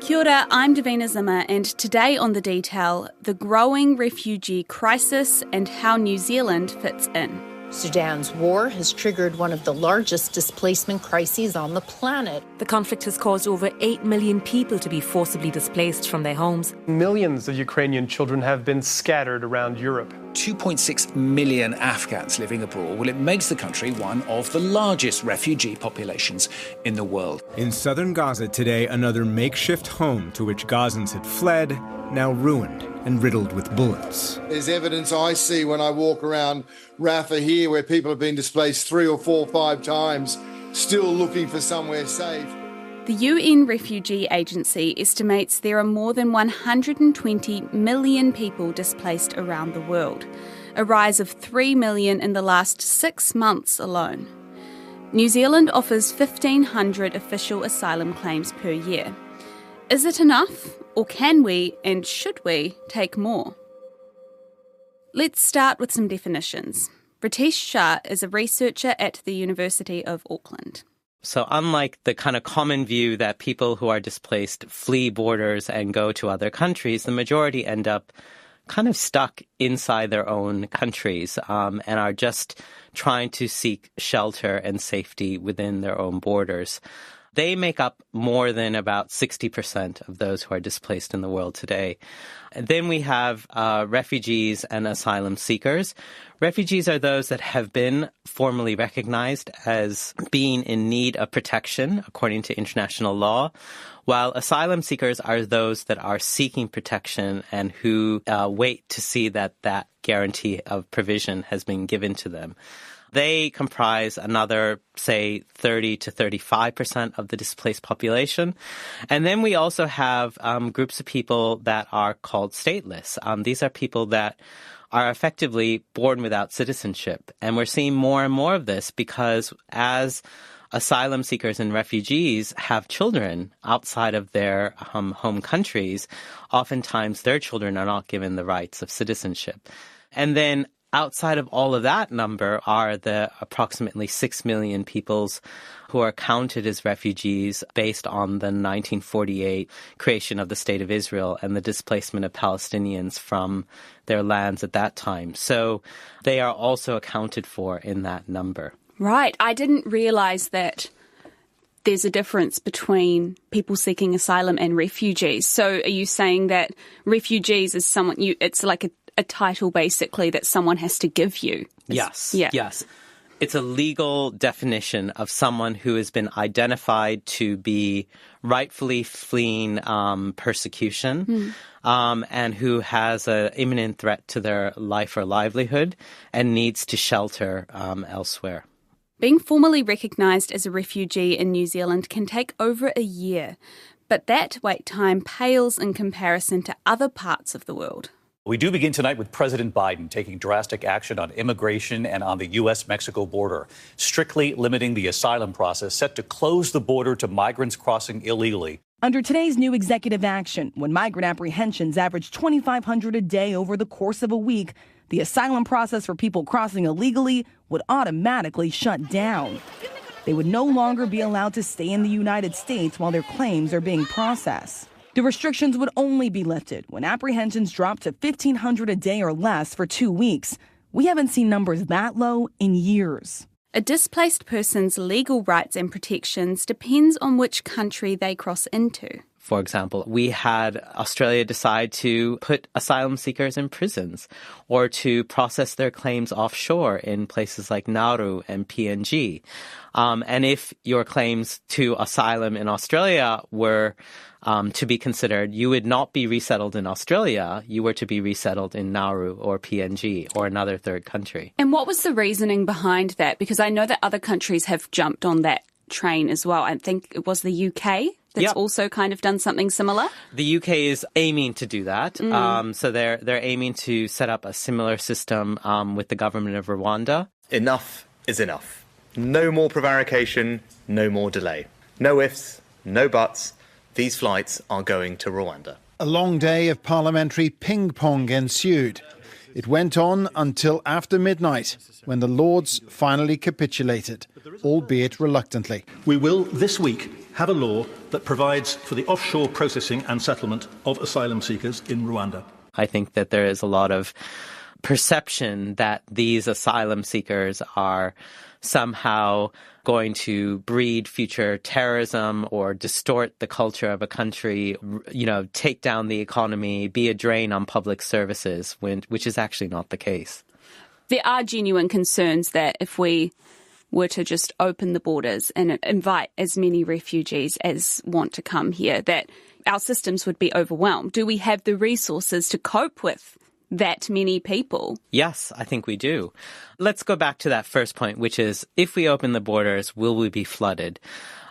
Kia ora, I'm Davina Zimmer, and today on The Detail, the growing refugee crisis and how New Zealand fits in. Sudan's war has triggered one of the largest displacement crises on the planet. The conflict has caused over 8 million people to be forcibly displaced from their homes. Millions of Ukrainian children have been scattered around Europe. 2.6 million Afghans living abroad. Well, it makes the country one of the largest refugee populations in the world. In southern Gaza today, another makeshift home to which Gazans had fled, now ruined and riddled with bullets. There's evidence I see when I walk around Rafah here where people have been displaced 3 or 4 or 5 times, still looking for somewhere safe. The UN Refugee Agency estimates there are more than 120 million people displaced around the world, a rise of 3 million in the last 6 months alone. New Zealand offers 1,500 official asylum claims per year. Is it enough, or can we and should we take more? Let's start with some definitions. Ritesh Shah is a researcher at the University of Auckland. So unlike the kind of common view that people who are displaced flee borders and go to other countries, the majority end up kind of stuck inside their own countries and are just trying to seek shelter and safety within their own borders. They make up more than about 60% of those who are displaced in the world today. And then we have refugees and asylum seekers. Refugees are those that have been formally recognized as being in need of protection according to international law, while asylum seekers are those that are seeking protection and who wait to see that that guarantee of provision has been given to them. They comprise another, say, 30 to 35% of the displaced population. And then we also have groups of people that are called stateless. These are people that are effectively born without citizenship. And we're seeing more and more of this because as asylum seekers and refugees have children outside of their home countries, oftentimes their children are not given the rights of citizenship. And then outside of all of that number are the approximately 6 million peoples who are counted as refugees based on the 1948 creation of the State of Israel and the displacement of Palestinians from their lands at that time. So they are also accounted for in that number. Right. I didn't realise that there's a difference between people seeking asylum and refugees. So are you saying that refugees is someone it's like a title basically that someone has to give you? Yes. It's a legal definition of someone who has been identified to be rightfully fleeing persecution and who has an imminent threat to their life or livelihood and needs to shelter elsewhere. Being formally recognised as a refugee in New Zealand can take over a year, but that wait time pales in comparison to other parts of the world. We do begin tonight with President Biden taking drastic action on immigration and on the U.S.-Mexico border, strictly limiting the asylum process, set to close the border to migrants crossing illegally. Under today's new executive action, when migrant apprehensions average 2,500 a day over the course of a week, the asylum process for people crossing illegally would automatically shut down. They would no longer be allowed to stay in the United States while their claims are being processed. The restrictions would only be lifted when apprehensions drop to 1,500 a day or less for 2 weeks. We haven't seen numbers that low in years. A displaced person's legal rights and protections depends on which country they cross into. For example, we had Australia decide to put asylum seekers in prisons or to process their claims offshore in places like Nauru and PNG. And if your claims to asylum in Australia were to be considered, you would not be resettled in Australia. You were to be resettled in Nauru or PNG or another third country. And what was the reasoning behind that? Because I know that other countries have jumped on that train as well. I think it was the UK that's also kind of done something similar. The UK is aiming to do that. So they're aiming to set up a similar system with the government of Rwanda. Enough is enough. No more prevarication, no more delay. No ifs, no buts. These flights are going to Rwanda. A long day of parliamentary ping-pong ensued. It went on until after midnight, when the Lords finally capitulated, albeit reluctantly. We will, this week, have a law that provides for the offshore processing and settlement of asylum seekers in Rwanda. I think that there is a lot of perception that these asylum seekers are somehow going to breed future terrorism or distort the culture of a country, take down the economy, be a drain on public services, which is actually not the case. There are genuine concerns that if we were to just open the borders and invite as many refugees as want to come here, that our systems would be overwhelmed. Do we have the resources to cope with that many people? Yes, I think we do. Let's go back to that first point, which is, if we open the borders, will we be flooded?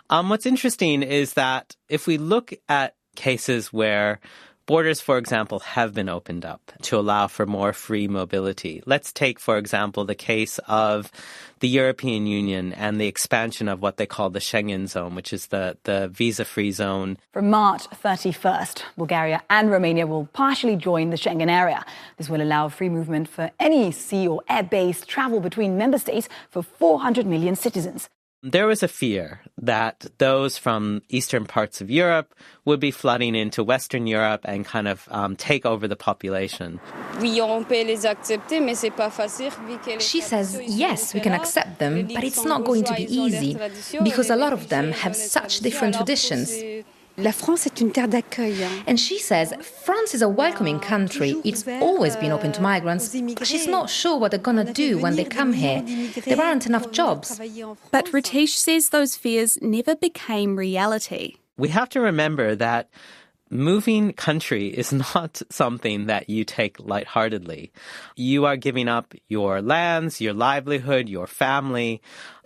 What's interesting is that if we look at cases where borders, for example, have been opened up to allow for more free mobility. Let's take, for example, the case of the European Union and the expansion of what they call the Schengen zone, which is the visa-free zone. From March 31st, Bulgaria and Romania will partially join the Schengen area. This will allow free movement for any sea or air-based travel between member states for 400 million citizens. There was a fear that those from eastern parts of Europe would be flooding into Western Europe and kind of take over the population. She says, yes, we can accept them, but it's not going to be easy because a lot of them have such different traditions. And she says France is a welcoming country. It's always been open to migrants. She's not sure what they're going to do when they come here. There aren't enough jobs. But Ritesh says those fears never became reality. We have to remember that moving country is not something that you take lightheartedly. You are giving up your lands, your livelihood, your family.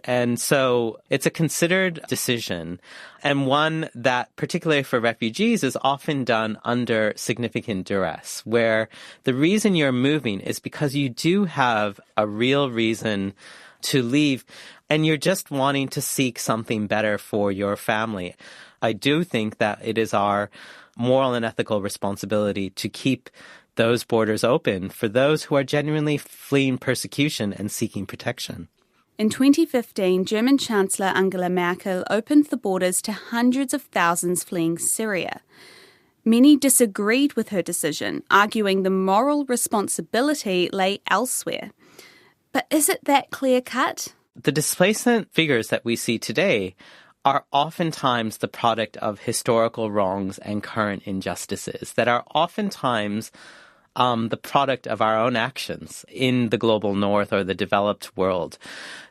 And so it's a considered decision, and one that, particularly for refugees, is often done under significant duress, where the reason you're moving is because you do have a real reason to leave, and you're just wanting to seek something better for your family. I do think that it is our moral and ethical responsibility to keep those borders open for those who are genuinely fleeing persecution and seeking protection. In 2015, German Chancellor Angela Merkel opened the borders to hundreds of thousands fleeing Syria. Many disagreed with her decision, arguing the moral responsibility lay elsewhere. But is it that clear-cut? The displacement figures that we see today are oftentimes the product of historical wrongs and current injustices that are oftentimes the product of our own actions in the global north or the developed world.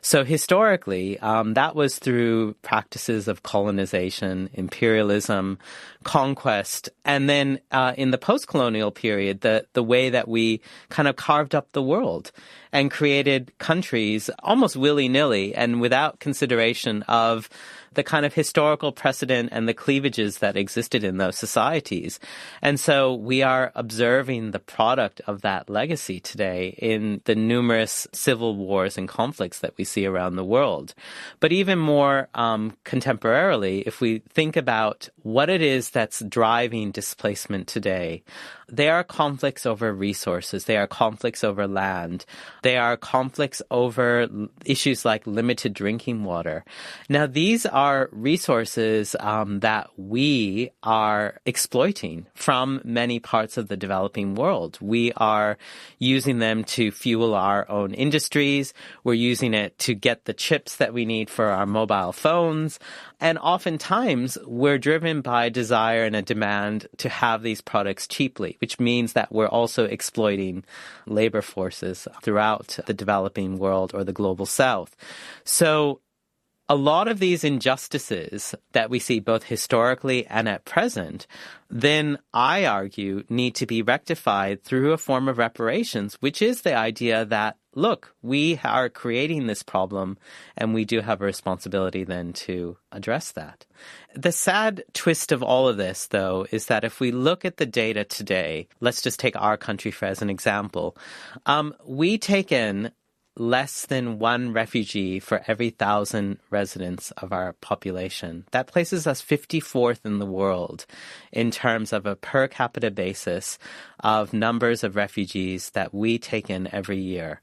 So historically, that was through practices of colonization, imperialism, conquest, and then in the post-colonial period, the way that we kind of carved up the world and created countries almost willy-nilly and without consideration of the kind of historical precedent and the cleavages that existed in those societies. And so we are observing the product of that legacy today in the numerous civil wars and conflicts that we see around the world. But even more contemporarily, if we think about what it is that's driving displacement today, there are conflicts over resources. There are conflicts over land. There are conflicts over issues like limited drinking water. Now, these are resources that we are exploiting from many parts of the developing world. We are using them to fuel our own industries. We're using it to get the chips that we need for our mobile phones. And oftentimes, we're driven by a desire and a demand to have these products cheaply, which means that we're also exploiting labor forces throughout the developing world or the global south. So a lot of these injustices that we see both historically and at present, then I argue need to be rectified through a form of reparations, which is the idea that, look, we are creating this problem and we do have a responsibility then to address that. The sad twist of all of this, though, is that if we look at the data today, let's just take our country as an example, we take in less than one refugee for every 1,000 residents of our population. That places us 54th in the world in terms of a per capita basis of numbers of refugees that we take in every year.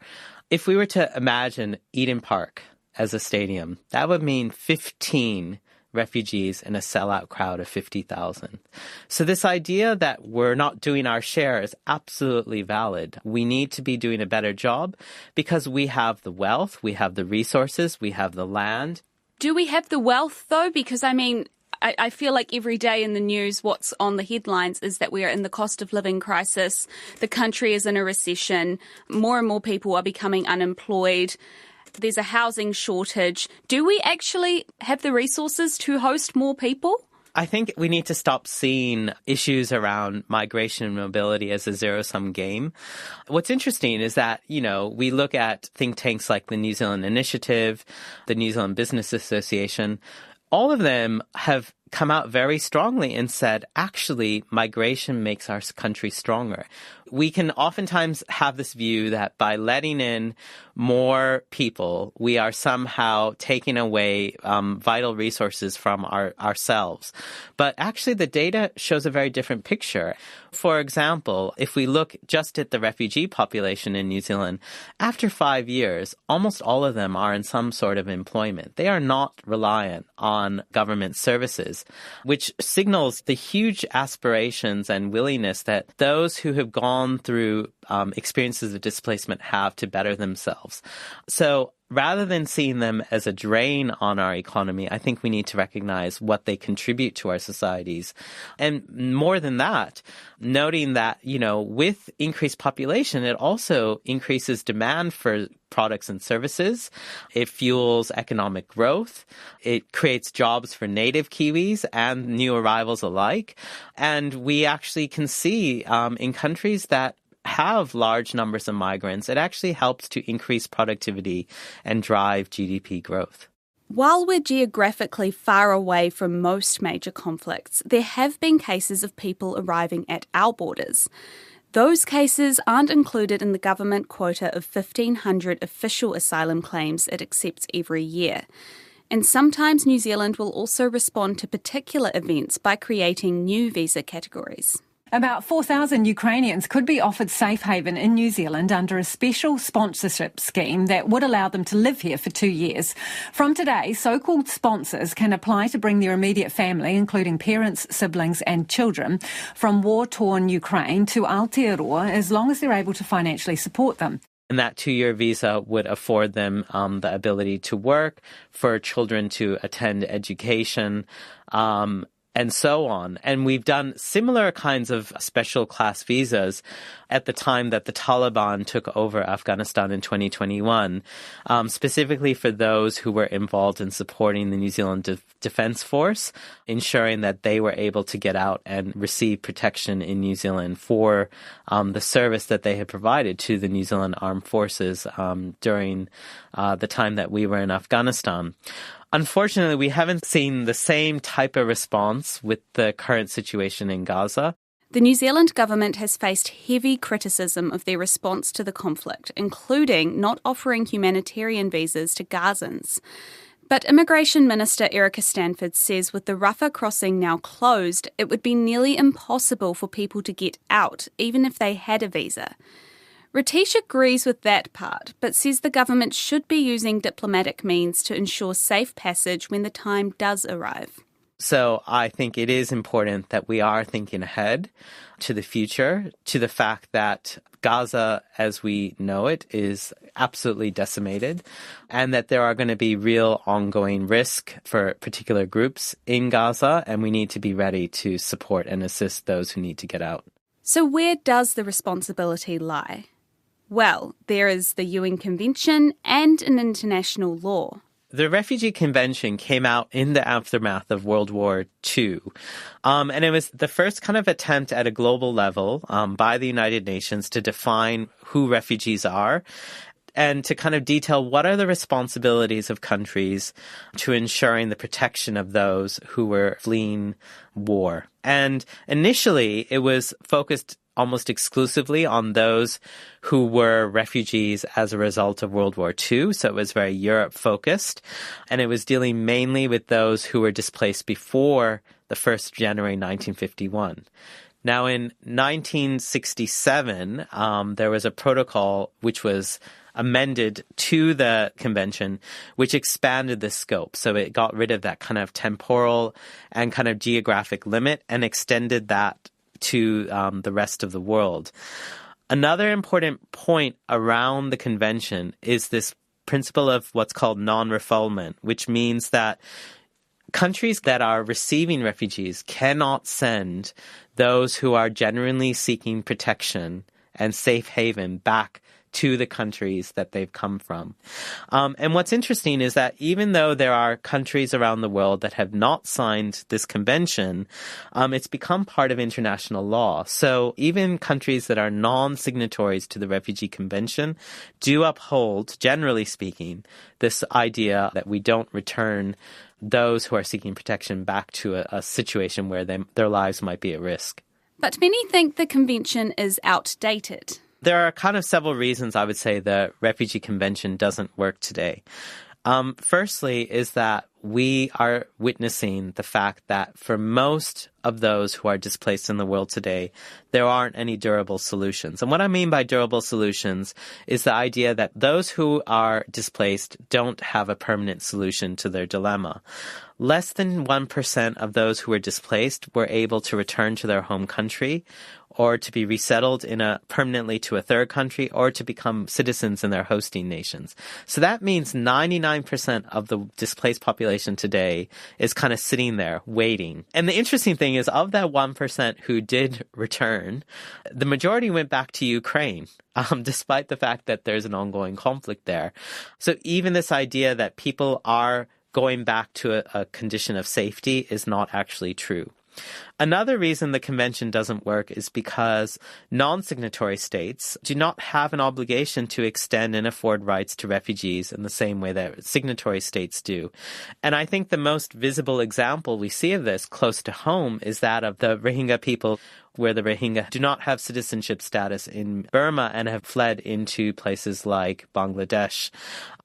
If we were to imagine Eden Park as a stadium, that would mean 15 refugees in a sellout crowd of 50,000. So this idea that we're not doing our share is absolutely valid. We need to be doing a better job because we have the wealth, we have the resources, we have the land. Do we have the wealth, though? Because, I feel like every day in the news, what's on the headlines is that we are in the cost of living crisis. The country is in a recession. More and more people are becoming unemployed. There's a housing shortage. Do we actually have the resources to host more people? I think we need to stop seeing issues around migration and mobility as a zero-sum game. What's interesting is that, we look at think tanks like the New Zealand Initiative, the New Zealand Business Association. All of them have come out very strongly and said, actually, migration makes our country stronger. We can oftentimes have this view that by letting in more people, we are somehow taking away vital resources from ourselves. But actually, the data shows a very different picture. For example, if we look just at the refugee population in New Zealand, after 5 years, almost all of them are in some sort of employment. They are not reliant on government services, which signals the huge aspirations and willingness that those who have gone through experiences of displacement have to better themselves. So rather than seeing them as a drain on our economy, I think we need to recognize what they contribute to our societies. And more than that, noting that, with increased population, it also increases demand for products and services. It fuels economic growth. It creates jobs for native Kiwis and new arrivals alike. And we actually can see in countries that have large numbers of migrants, it actually helps to increase productivity and drive GDP growth. While we're geographically far away from most major conflicts, there have been cases of people arriving at our borders. Those cases aren't included in the government quota of 1,500 official asylum claims it accepts every year. And sometimes New Zealand will also respond to particular events by creating new visa categories. About 4,000 Ukrainians could be offered safe haven in New Zealand under a special sponsorship scheme that would allow them to live here for 2 years. From today, so-called sponsors can apply to bring their immediate family, including parents, siblings and children, from war-torn Ukraine to Aotearoa as long as they're able to financially support them. And that 2-year visa would afford them the ability to work, for children to attend education, and so on. And we've done similar kinds of special class visas at the time that the Taliban took over Afghanistan in 2021, specifically for those who were involved in supporting the New Zealand Defence Force, ensuring that they were able to get out and receive protection in New Zealand for the service that they had provided to the New Zealand Armed Forces during the time that we were in Afghanistan. Unfortunately, we haven't seen the same type of response with the current situation in Gaza. The New Zealand government has faced heavy criticism of their response to the conflict, including not offering humanitarian visas to Gazans. But Immigration Minister Erica Stanford says with the Rafah crossing now closed, it would be nearly impossible for people to get out, even if they had a visa. Ratish agrees with that part, but says the government should be using diplomatic means to ensure safe passage when the time does arrive. So I think it is important that we are thinking ahead to the future, to the fact that Gaza, as we know it, is absolutely decimated, and that there are going to be real ongoing risk for particular groups in Gaza, and we need to be ready to support and assist those who need to get out. So where does the responsibility lie? Well, there is the UN Convention and an international law. The Refugee Convention came out in the aftermath of World War II. And it was the first kind of attempt at a global level by the United Nations to define who refugees are and to kind of detail what are the responsibilities of countries to ensuring the protection of those who were fleeing war. And initially, it was focused almost exclusively on those who were refugees as a result of World War II. So it was very Europe-focused. And it was dealing mainly with those who were displaced before the 1st January 1951. Now, in 1967, there was a protocol which was amended to the convention, which expanded the scope. So it got rid of that kind of temporal and kind of geographic limit and extended that to the rest of the world. Another important point around the convention is this principle of what's called non-refoulement, which means that countries that are receiving refugees cannot send those who are genuinely seeking protection and safe haven back to the countries that they've come from. And what's interesting is that even though there are countries around the world that have not signed this convention, it's become part of international law. So even countries that are non-signatories to the Refugee Convention do uphold, generally speaking, this idea that we don't return those who are seeking protection back to a situation where their lives might be at risk. But many think the convention is outdated. There are kind of several reasons I would say the Refugee Convention doesn't work today. Firstly is that we are witnessing the fact that for most of those who are displaced in the world today, there aren't any durable solutions. And what I mean by durable solutions is the idea that those who are displaced don't have a permanent solution to their dilemma. Less than 1% of those who were displaced were able to return to their home country or to be resettled permanently to a third country or to become citizens in their hosting nations. So that means 99% of the displaced population today is kind of sitting there waiting. And the interesting thing is of that 1% who did return, the majority went back to Ukraine, despite the fact that there's an ongoing conflict there. So even this idea that people are going back to a condition of safety is not actually true. Another reason the convention doesn't work is because non-signatory states do not have an obligation to extend and afford rights to refugees in the same way that signatory states do. And I think the most visible example we see of this close to home is that of the Rohingya people, where the Rohingya do not have citizenship status in Burma and have fled into places like Bangladesh.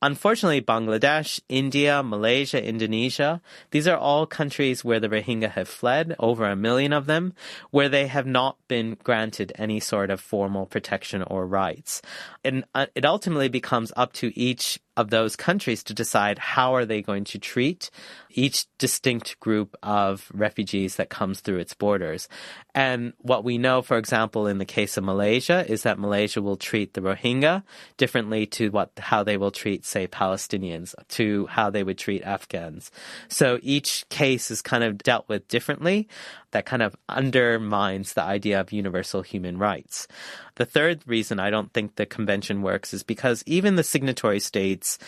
Unfortunately, Bangladesh, India, Malaysia, Indonesia, these are all countries where the Rohingya have fled, over 1 million of them, where they have not been granted any sort of formal protection or rights. And it ultimately becomes up to each of those countries to decide how are they going to treat each distinct group of refugees that comes through its borders. And what we know, for example, in the case of Malaysia, is that Malaysia will treat the Rohingya differently to how they will treat, say, Palestinians, to how they would treat Afghans. So each case is kind of dealt with differently. That kind of undermines the idea of universal human rights. The third reason I don't think the convention works is because even the signatory states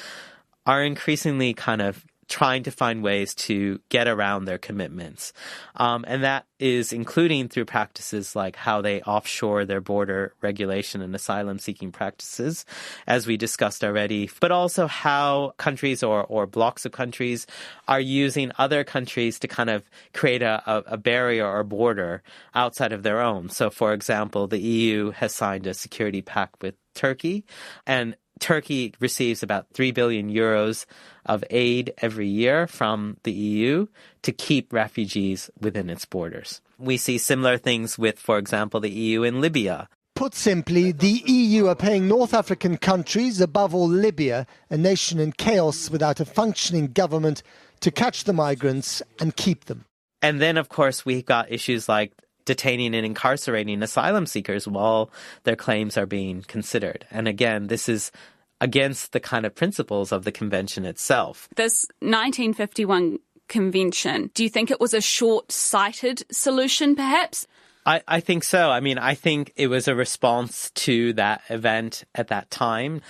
are increasingly kind of trying to find ways to get around their commitments. And that is including through practices like how they offshore their border regulation and asylum-seeking practices, as we discussed already, but also how countries or blocks of countries are using other countries to kind of create a barrier or border outside of their own. So, for example, the EU has signed a security pact with Turkey, and Turkey receives about 3 billion euros of aid every year from the EU to keep refugees within its borders. We see similar things with, for example, the EU in Libya. Put simply, the EU are paying North African countries, above all Libya, a nation in chaos without a functioning government, to catch the migrants and keep them. And then, of course, we've got issues like detaining and incarcerating asylum seekers while their claims are being considered. And again, this is against the kind of principles of the convention itself. This 1951 convention, do you think it was a short-sighted solution, perhaps? I think so. I mean, I think it was a response to that event at that time.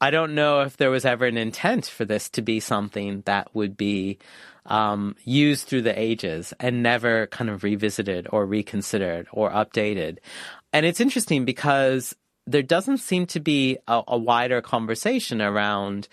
I don't know if there was ever an intent for this to be something that would be used through the ages and never kind of revisited or reconsidered or updated. And it's interesting because there doesn't seem to be a wider conversation around,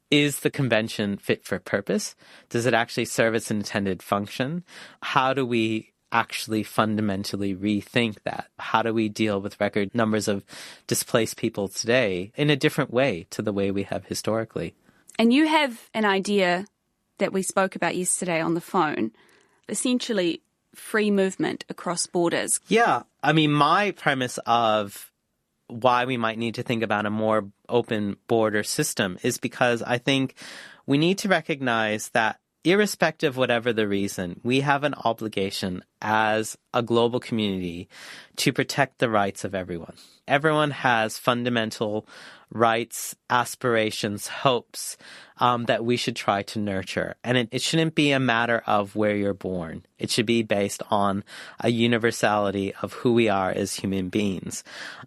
is the convention fit for purpose? Does it actually serve its intended function? How do we actually fundamentally rethink that? How do we deal with record numbers of displaced people today in a different way to the way we have historically? And you have an idea that we spoke about yesterday on the phone, essentially free movement across borders. Yeah. I mean, my premise of why we might need to think about a more open border system is because I think we need to recognize that irrespective of whatever the reason, we have an obligation as a global community to protect the rights of everyone. Everyone has fundamental rights, aspirations, hopes that we should try to nurture. And it shouldn't be a matter of where you're born. It should be based on a universality of who we are as human beings.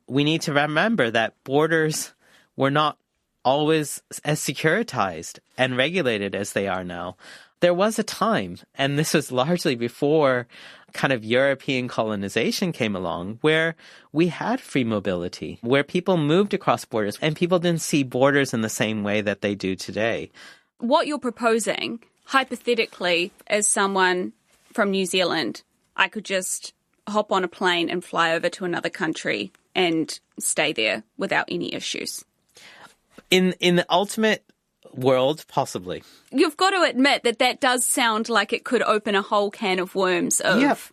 We need to remember that borders were not always as securitized and regulated as they are now. There was a time, and this was largely before kind of European colonization came along, where we had free mobility, where people moved across borders, and people didn't see borders in the same way that they do today. What you're proposing, hypothetically, as someone from New Zealand, I could just hop on a plane and fly over to another country and stay there without any issues. In the ultimate world, possibly. You've got to admit that does sound like it could open a whole can of worms of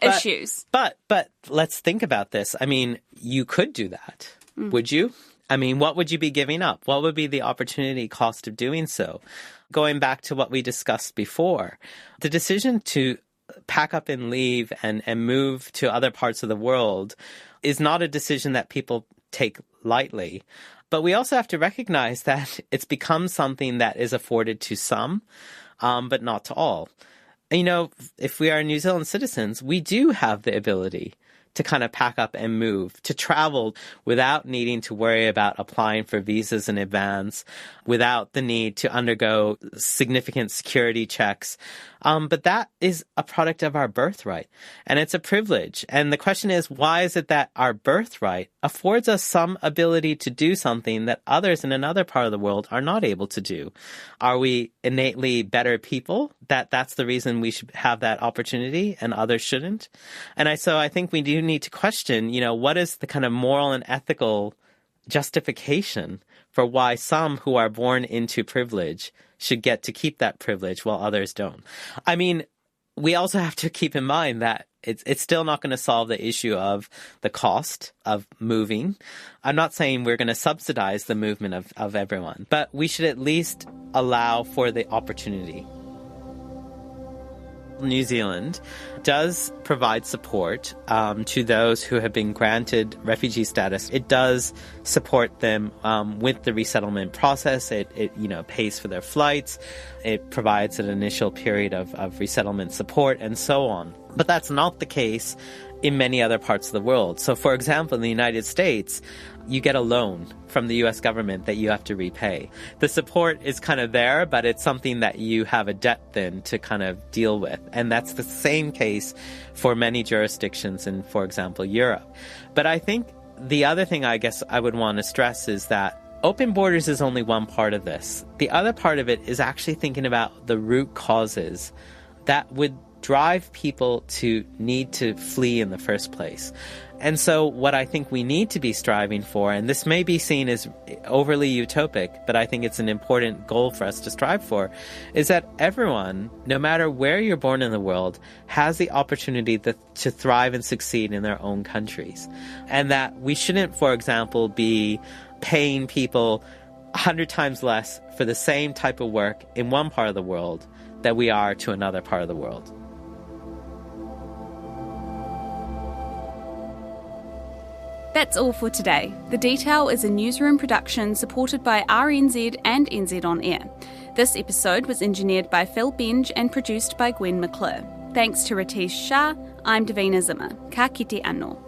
issues. But let's think about this. I mean, you could do that. Would you? I mean, what would you be giving up? What would be the opportunity cost of doing so? Going back to what we discussed before, the decision to pack up and leave and move to other parts of the world is not a decision that people take lightly. But we also have to recognize that it's become something that is afforded to some, but not to all. You know, if we are New Zealand citizens, we do have the ability to kind of pack up and move, to travel without needing to worry about applying for visas in advance, without the need to undergo significant security checks. But that is a product of our birthright, and it's a privilege. And the question is, why is it that our birthright affords us some ability to do something that others in another part of the world are not able to do? Are we innately better people? That's the reason we should have that opportunity and others shouldn't? And so I think we do need to question, you know, what is the kind of moral and ethical justification for why some who are born into privilege should get to keep that privilege while others don't. I mean, we also have to keep in mind that it's still not going to solve the issue of the cost of moving. I'm not saying we're going to subsidize the movement of everyone, but we should at least allow for the opportunity. New Zealand does provide support to those who have been granted refugee status. It does support them with the resettlement process. It pays for their flights. It provides an initial period of resettlement support and so on. But that's not the case in many other parts of the world. So, for example, in the United States, you get a loan from the U.S. government that you have to repay. The support is kind of there, but it's something that you have a debt then to kind of deal with. And that's the same case for many jurisdictions in, for example, Europe. But I think the other thing I guess I would want to stress is that open borders is only one part of this. The other part of it is actually thinking about the root causes that would drive people to need to flee in the first place. And so what I think we need to be striving for, and this may be seen as overly utopic, but I think it's an important goal for us to strive for, is that everyone, no matter where you're born in the world, has the opportunity to thrive and succeed in their own countries. And that we shouldn't, for example, be paying people 100 times less for the same type of work in one part of the world that we are to another part of the world. That's all for today. The Detail is a newsroom production supported by RNZ and NZ On Air. This episode was engineered by Phil Benge and produced by Gwen McClure. Thanks to Ritesh Shah, I'm Davina Zimmer. Ka kite anō.